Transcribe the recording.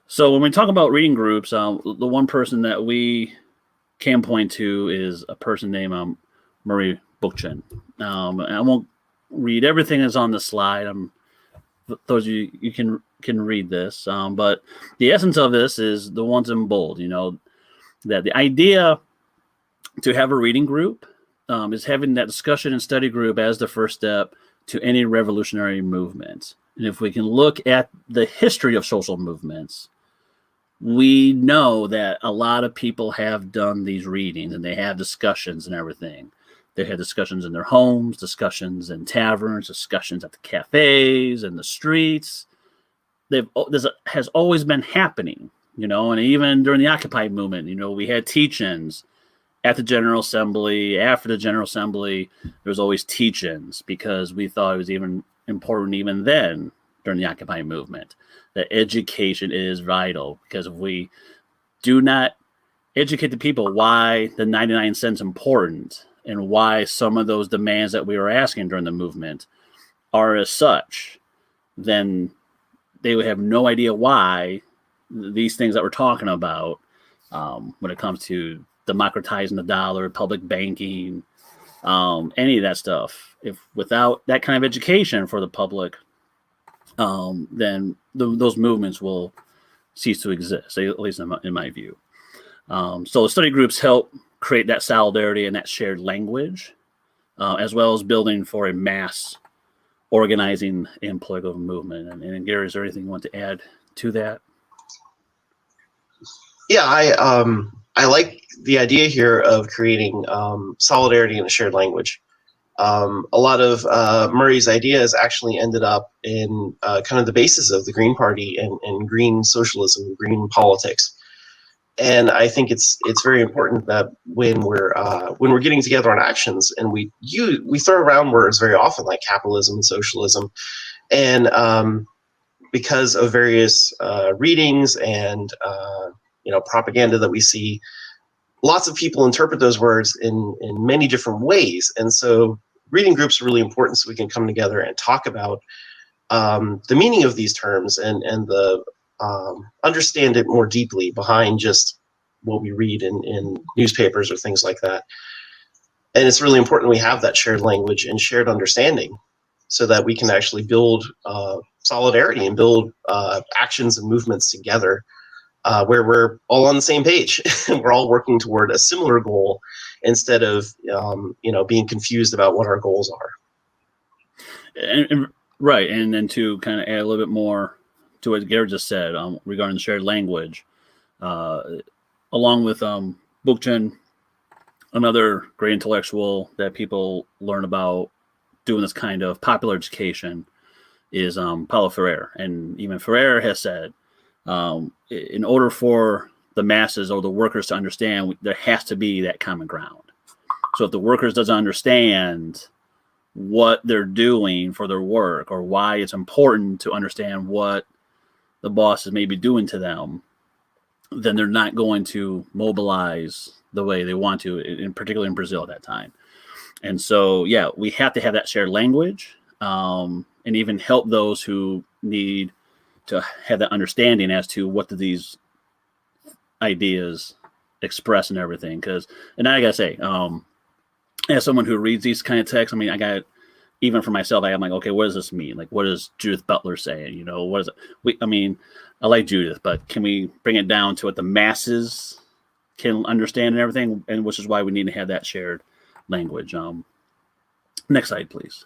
So when we talk about reading groups, the one person that we can point to is a person named Murray Bookchin. And I won't read everything that's on the slide. Those of you can read this, but the essence of this is the ones in bold. That the idea to have a reading group is having that discussion and study group as the first step to any revolutionary movement. And if we can look at the history of social movements, we know that a lot of people have done these readings and they have discussions and everything. They had discussions in their homes, discussions in taverns, discussions at the cafes and the streets. This has always been happening, and even during the Occupy movement, we had teach-ins at the General Assembly. After the General Assembly, there was always teach-ins because we thought it was even important even then during the Occupy movement that education is vital, because if we do not educate the people why the 99 cents important and why some of those demands that we were asking during the movement are as such, then they would have no idea why these things that we're talking about when it comes to democratizing the dollar, public banking, any of that stuff. If without that kind of education for the public, then those movements will cease to exist, at least in my view. So the study groups help create that solidarity and that shared language, as well as building for a mass organizing and political movement. And Gary, is there anything you want to add to that? Yeah, I like the idea here of creating solidarity and a shared language. A lot of Murray's ideas actually ended up in kind of the basis of the Green Party and green socialism, green politics. And I think it's very important that when we're getting together on actions, and we throw around words very often like capitalism and socialism, and because of various readings and propaganda that we see, lots of people interpret those words in many different ways. And so reading groups are really important so we can come together and talk about the meaning of these terms and the understand it more deeply behind just what we read in newspapers or things like that. And it's really important we have that shared language and shared understanding so that we can actually build solidarity and build actions and movements together where we're all on the same page. We're all working toward a similar goal instead of being confused about what our goals are. Right, and then to kind of add a little bit more to what Garrett just said regarding the shared language, along with Bookchin, another great intellectual that people learn about doing this kind of popular education is Paulo Freire. And even Freire has said, in order for the masses or the workers to understand, there has to be that common ground. So if the workers doesn't understand what they're doing for their work or why it's important to understand what the boss is maybe doing to them, then they're not going to mobilize the way they want to, particularly in Brazil at that time. And so, yeah, we have to have that shared language and even help those who need to have that understanding as to what do these ideas express and everything. And I got to say, as someone who reads these kind of texts, even for myself, I'm like, okay, what does this mean? Like, what is Judith Butler saying? What is it? I like Judith, but can we bring it down to what the masses can understand and everything? And which is why we need to have that shared language. Next slide, please.